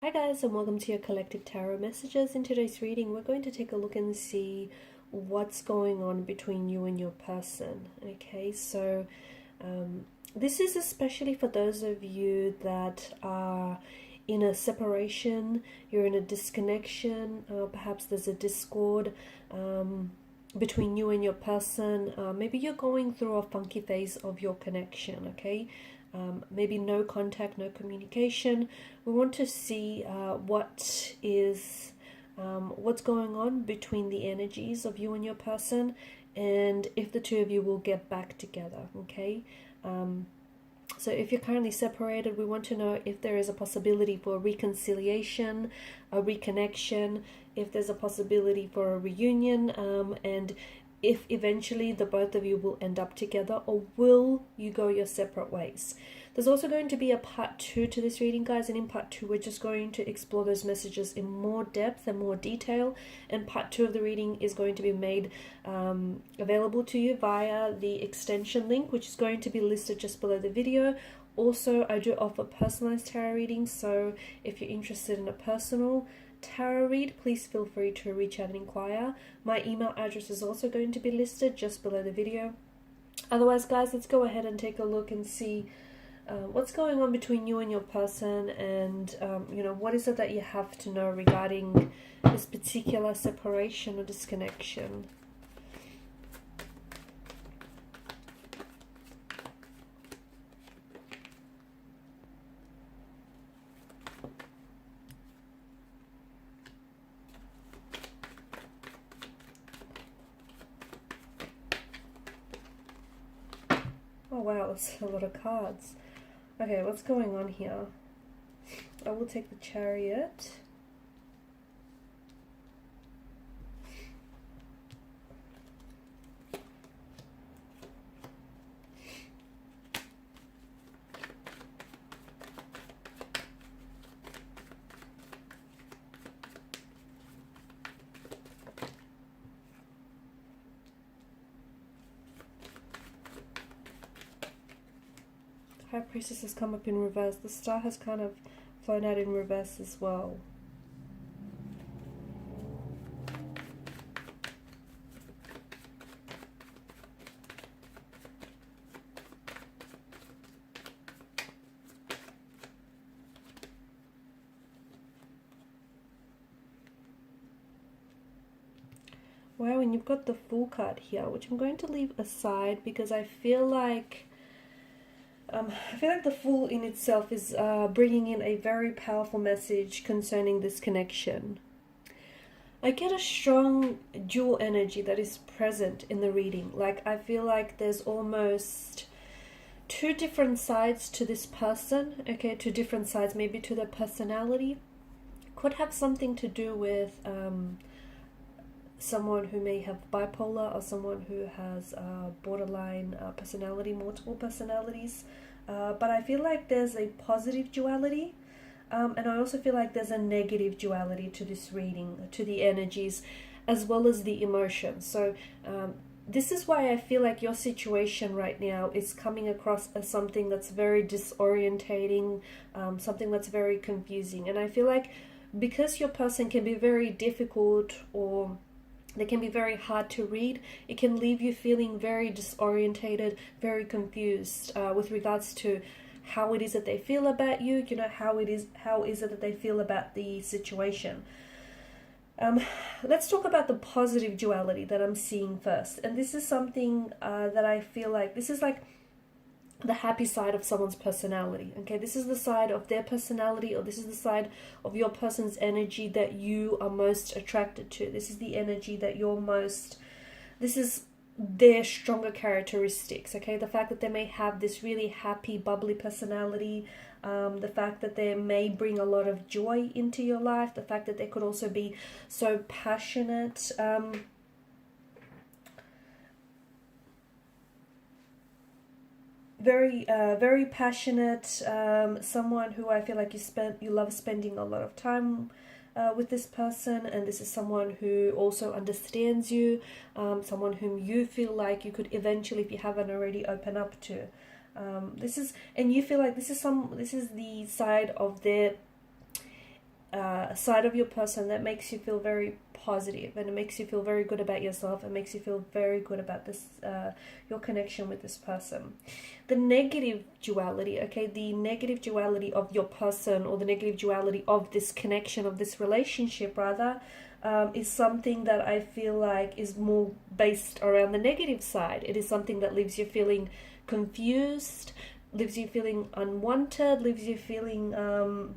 Hi guys, and welcome to your collective tarot messages. In today's reading, we're going to take a look and see what's going on between you and your person. Okay, so this is especially for those of you that are in a separation, you're in a disconnection, perhaps there's a discord between you and your person. Maybe you're going through a funky phase of your connection, okay? Maybe no contact, no communication. We want to see what's going on between the energies of you and your person, and if the two of you will get back together. Okay. So if you're currently separated, we want to know if there is a possibility for reconciliation, a reconnection, if there's a possibility for a reunion, and if eventually the both of you will end up together, or will you go your separate ways. There's also going to be a part 2 to this reading, guys, and in part 2 we're just going to explore those messages in more depth and more detail, and part 2 of the reading is going to be made available to you via the extension link, which is going to be listed just below the video. Also, I do offer personalized tarot readings, so if you're interested in a personal tarot read, please feel free to reach out and inquire. My email address is also going to be listed just below the video. Otherwise, guys, let's go ahead and take a look and see what's going on between you and your person, and what is it that you have to know regarding this particular separation or disconnection. Oh wow, that's a lot of cards. Okay, what's going on here? I will take the Chariot. High Priestess has come up in reverse. The Star has kind of flown out in reverse as well. Wow, and you've got the Fool card here, which I'm going to leave aside because I feel like the Fool in itself is bringing in a very powerful message concerning this connection. I get a strong dual energy that is present in the reading. Like, I feel like there's almost two different sides to this person, okay, two different sides maybe to their personality. Could have something to do with someone who may have bipolar, or someone who has borderline personality, multiple personalities. But I feel like there's a positive duality, and I also feel like there's a negative duality to this reading, to the energies, as well as the emotions. So this is why I feel like your situation right now is coming across as something that's very disorientating, something that's very confusing. And I feel like because your person can be very difficult, or they can be very hard to read, it can leave you feeling very disorientated, very confused with regards to how it is that they feel about you, how is it that they feel about the situation. Let's talk about the positive duality that I'm seeing first. And this is something that I feel like, this is like the happy side of someone's personality. Okay, this is the side of their personality, or this is the side of your person's energy that you are most attracted to. This is the energy that this is their stronger characteristics. Okay, the fact that they may have this really happy, bubbly personality, the fact that they may bring a lot of joy into your life, the fact that they could also be so passionate, very passionate, someone who I feel like you love spending a lot of time with this person, and this is someone who also understands you, someone whom you feel like you could eventually, if you haven't already, open up to. And you feel like this is the side of their side of your person that makes you feel very positive, and it makes you feel very good about yourself. It makes you feel very good about this, your connection with this person. The negative duality, okay, the negative duality of your person, or the negative duality of this connection, of this relationship rather, is something that I feel like is more based around the negative side. It is something that leaves you feeling confused, leaves you feeling unwanted, leaves you feeling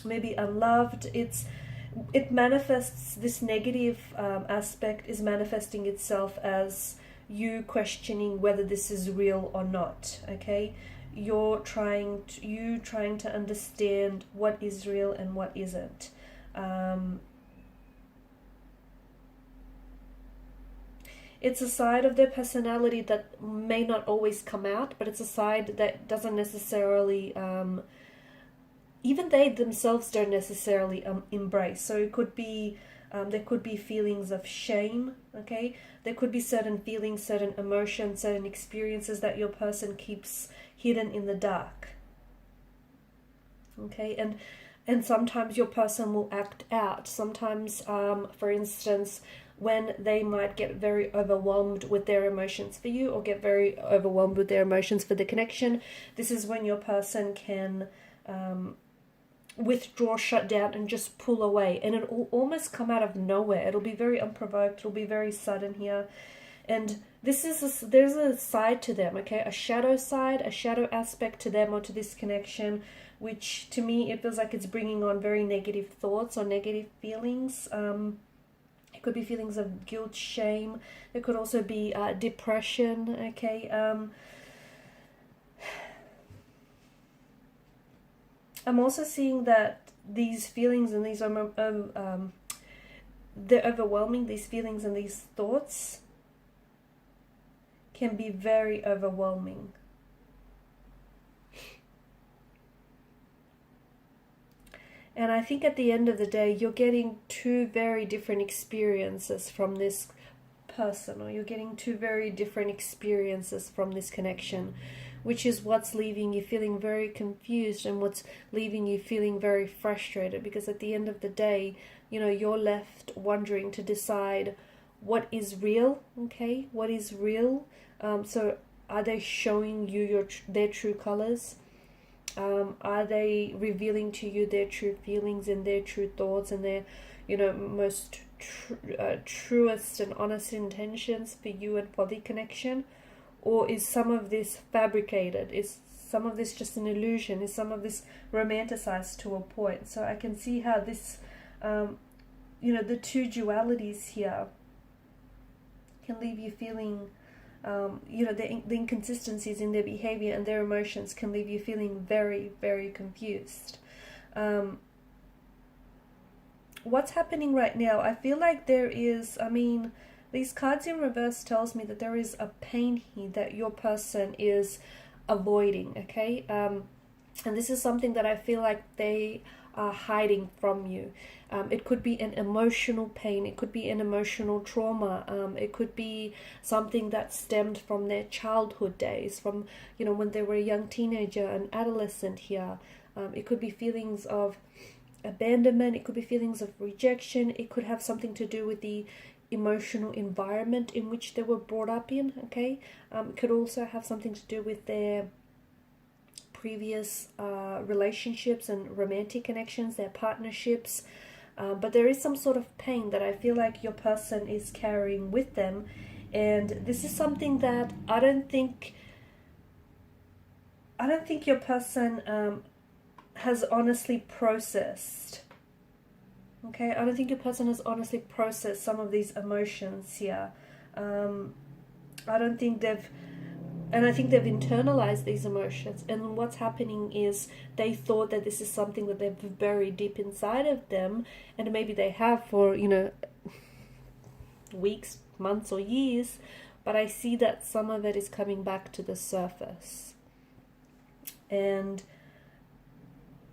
maybe unloved. It manifests, this negative aspect is manifesting itself as you questioning whether this is real or not. Okay, you trying to understand what is real and what isn't. It's a side of their personality that may not always come out, but it's a side that doesn't necessarily, even they themselves don't necessarily embrace. So it could be, there could be feelings of shame, okay? There could be certain feelings, certain emotions, certain experiences that your person keeps hidden in the dark, okay? And sometimes your person will act out. Sometimes, for instance, when they might get very overwhelmed with their emotions for you, or get very overwhelmed with their emotions for the connection, this is when your person can withdraw, shut down, and just pull away. And it will almost come out of nowhere. It'll be very unprovoked. It'll be very sudden here. And this is there's a side to them, okay? A shadow side, a shadow aspect to them or to this connection, which to me, it feels like it's bringing on very negative thoughts or negative feelings. It could be feelings of guilt, shame. There could also be depression, okay? I'm also seeing that these feelings and these they're overwhelming. These feelings and these thoughts can be very overwhelming. And I think at the end of the day, you're getting two very different experiences from this person, or you're getting two very different experiences from this connection, which is what's leaving you feeling very confused and what's leaving you feeling very frustrated. Because at the end of the day, you know, you're left wondering to decide what is real, okay? What is real? So are they showing you their true colors? Are they revealing to you their true feelings and their true thoughts and their, you know, most truest and honest intentions for you and for the connection? Or is some of this fabricated? Is some of this just an illusion? Is some of this romanticized to a point? So I can see how this, you know, the two dualities here can leave you feeling, you know, the inconsistencies in their behavior and their emotions can leave you feeling very, very confused. What's happening right now? I feel like there is, I mean, these cards in reverse tells me that there is a pain here that your person is avoiding, okay? And this is something that I feel like they are hiding from you. It could be an emotional pain. It could be an emotional trauma. It could be something that stemmed from their childhood days, from, you know, when they were a young teenager, an adolescent here. It could be feelings of abandonment. It could be feelings of rejection. It could have something to do with the emotional environment in which they were brought up in, okay? It could also have something to do with their previous relationships and romantic connections, their partnerships. But there is some sort of pain that I feel like your person is carrying with them. And this is something that I don't think your person has honestly processed. Okay, I don't think your person has honestly processed some of these emotions here. I don't think and I think they've internalized these emotions. And what's happening is they thought that this is something that they've buried deep inside of them. And maybe they have for, you know, weeks, months, or years. But I see that some of it is coming back to the surface. And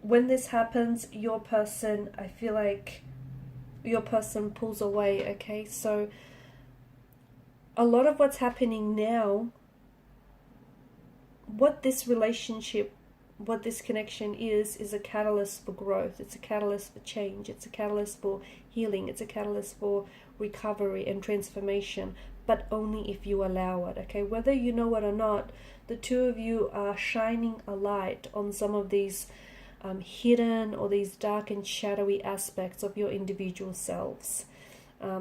when this happens, your person, I feel like your person pulls away, okay? So a lot of what's happening now, what this relationship what this connection is a catalyst for growth. It's a catalyst for change. It's a catalyst for healing. It's a catalyst for recovery and transformation, but only if you allow it, okay? Whether you know it or not, the two of you are shining a light on some of these hidden or these dark and shadowy aspects of your individual selves,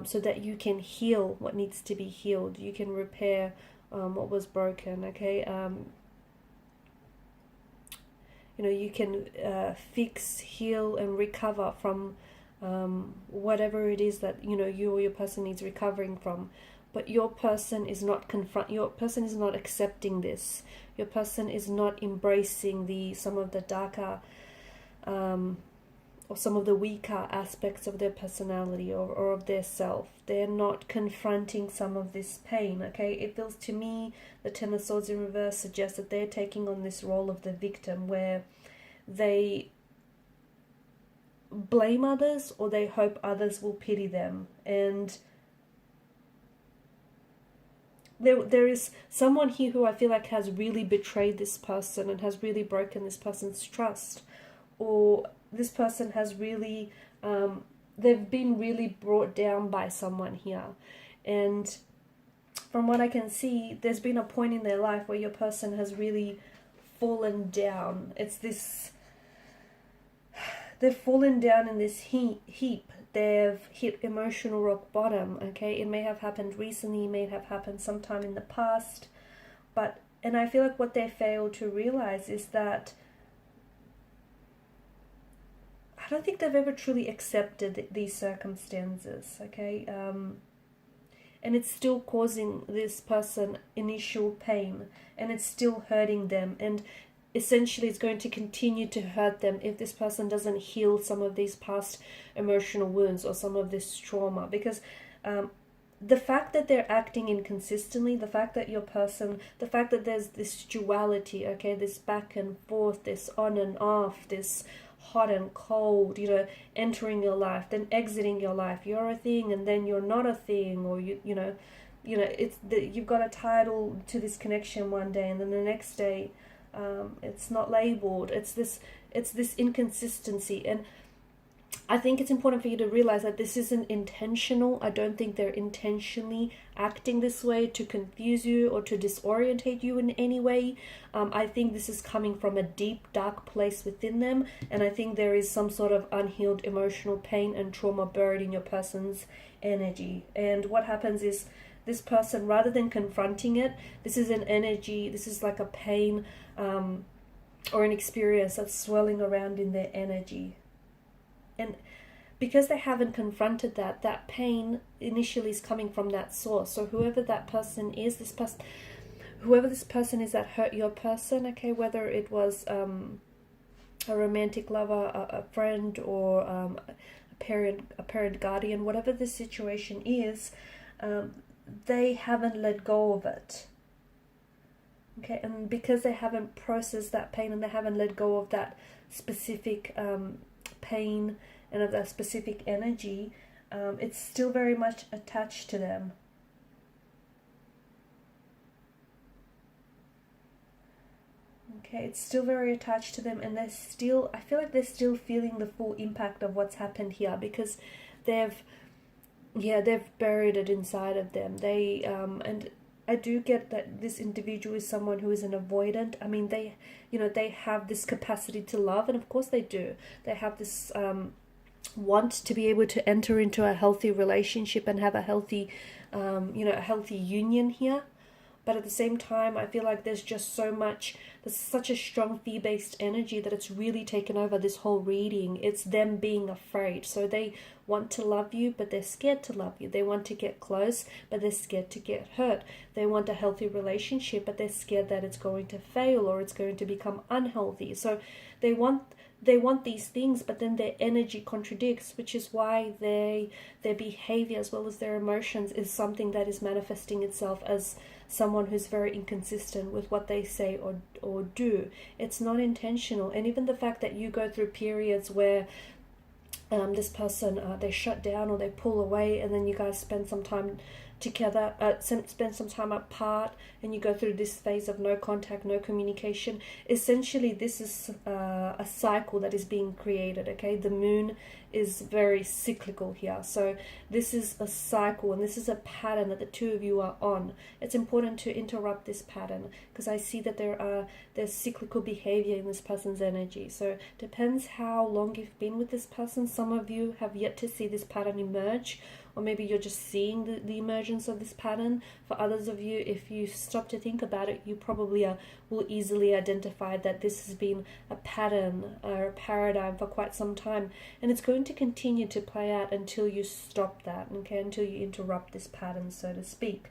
so that you can heal what needs to be healed. You can repair what was broken, okay? You can fix, heal, and recover from whatever it is that you or your person needs recovering from. But your person is not your person is not accepting this. Your person is not embracing some of the darker or some of the weaker aspects of their personality or of their self. They're not confronting some of this pain, okay? It feels to me, the Ten of Swords in reverse suggests that they're taking on this role of the victim, where they blame others or they hope others will pity them. And there is someone here who I feel like has really betrayed this person and has really broken this person's trust, or this person has really, they've been really brought down by someone here. And from what I can see, there's been a point in their life where your person has really fallen down. It's this, they've fallen down in this heap. They've hit emotional rock bottom, okay? It may have happened recently, it may have happened sometime in the past, and I feel like what they fail to realize is that I don't think they've ever truly accepted these circumstances, okay? And it's still causing this person initial pain, and it's still hurting them, and essentially it's going to continue to hurt them if this person doesn't heal some of these past emotional wounds or some of this trauma. Because the fact that they're acting inconsistently, the fact that the fact that there's this duality, okay, this back and forth, this on and off, this hot and cold, entering your life, then exiting your life. You're a thing and then you're not a thing, or you've got a title to this connection one day and then the next day it's not labeled. It's this inconsistency. And I think it's important for you to realize that this isn't intentional. I don't think they're intentionally acting this way to confuse you or to disorientate you in any way. I think this is coming from a deep, dark place within them, and I think there is some sort of unhealed emotional pain and trauma buried in your person's energy. And what happens is this person, rather than confronting it, this is an energy, this is like a pain or an experience that's swirling around in their energy. And because they haven't confronted that pain initially is coming from that source. So whoever that person is, whoever this person is that hurt your person, okay, whether it was a romantic lover, a friend, or a parent guardian, whatever the situation is, they haven't let go of it. Okay, and because they haven't processed that pain and they haven't let go of that specific pain and of that specific energy, it's still very much attached to them. Okay, it's still very attached to them, and I feel like they're still feeling the full impact of what's happened here, because they've buried it inside of them. And I do get that this individual is someone who is an avoidant. I mean, they have this capacity to love, and of course they do. They have this want to be able to enter into a healthy relationship and have a healthy, a healthy union here. But at the same time, I feel like there's such a strong fear-based energy that it's really taken over this whole reading. It's them being afraid. So they want to love you, but they're scared to love you. They want to get close, but they're scared to get hurt. They want a healthy relationship, but they're scared that it's going to fail or it's going to become unhealthy. So they want these things, but then their energy contradicts, which is why their behavior as well as their emotions is something that is manifesting itself as someone who's very inconsistent with what they say or do. It's not intentional. And even the fact that you go through periods where this person, they shut down or they pull away, and then you guys spend some time together, spend some time apart, and you go through this phase of no contact, no communication. Essentially, this is a cycle that is being created, okay? The moon is very cyclical here. So this is a cycle, and this is a pattern that the two of you are on. It's important to interrupt this pattern, because I see that there's cyclical behavior in this person's energy. So depends how long you've been with this person. Some of you have yet to see this pattern emerge, or maybe you're just seeing the emergence of this pattern. For others of you, if you stop to think about it, you probably will easily identify that this has been a pattern or a paradigm for quite some time, and it's going to continue to play out until you stop that, okay, until you interrupt this pattern, so to speak.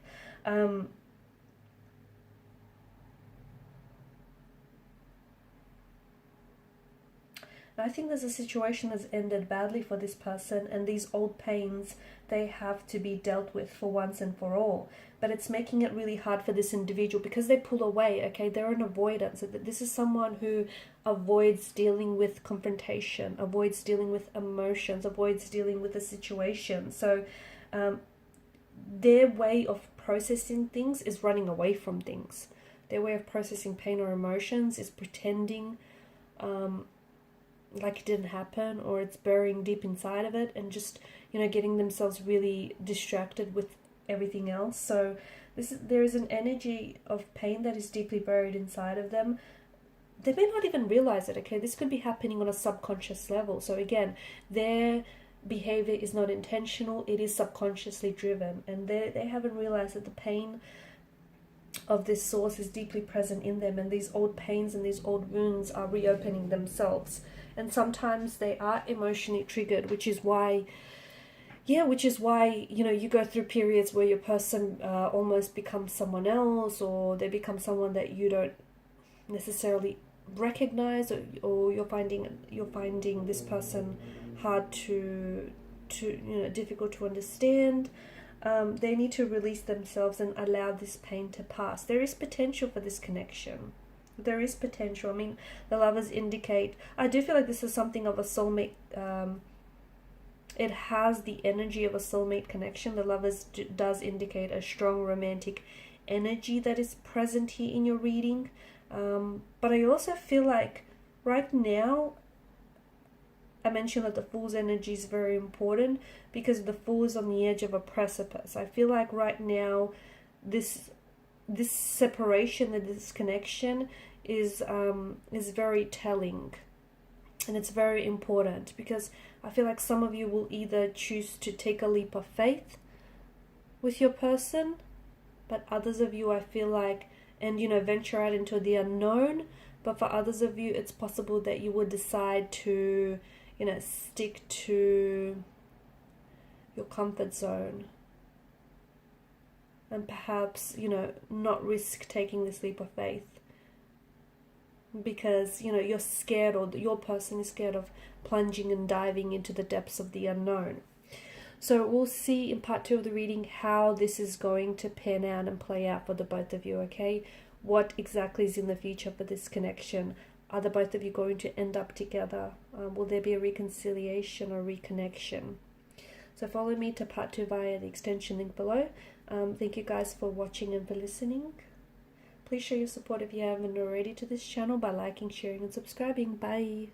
I think there's a situation that's ended badly for this person, and these old pains, they have to be dealt with for once and for all. But it's making it really hard for this individual because they pull away, okay? They're an avoidance. This is someone who avoids dealing with confrontation, avoids dealing with emotions, avoids dealing with a situation. So their way of processing things is running away from things. Their way of processing pain or emotions is pretending like it didn't happen, or it's burying deep inside of it, and just, you know, getting themselves really distracted with everything else. So there is an energy of pain that is deeply buried inside of them. They may not even realize it, okay? This could be happening on a subconscious level. So again, their behavior is not intentional, it is subconsciously driven, and they haven't realized that the pain of this source is deeply present in them, and these old pains and these old wounds are reopening themselves. And sometimes they are emotionally triggered, which is why, you know, you go through periods where your person almost becomes someone else, or they become someone that you don't necessarily recognize, or you're finding this person hard to you know, difficult to understand. They need to release themselves and allow this pain to pass. There is potential for this connection. There is potential. I mean, the lovers indicate, I do feel like this is something of a soulmate. It has the energy of a soulmate connection. The lovers does indicate a strong romantic energy that is present here in your reading. But I also feel like right now, I mentioned that the Fool's energy is very important because the Fool is on the edge of a precipice. I feel like right now, this separation and this connection is very telling, and it's very important, because I feel like some of you will either choose to take a leap of faith with your person, but others of you, I feel like, and, you know, venture out into the unknown. But for others of you, it's possible that you would decide to, you know, stick to your comfort zone, and perhaps, you know, not risk taking this leap of faith because, you know, you're scared, or your person is scared of plunging and diving into the depths of the unknown. So we'll see in part 2 of the reading how this is going to pan out and play out for the both of you, okay? What exactly is in the future for this connection? Are the both of you going to end up together? Will there be a reconciliation or reconnection? So follow me to part 2 via the extension link below. Thank you guys for watching and for listening. Please show your support if you haven't already to this channel by liking, sharing and subscribing. Bye.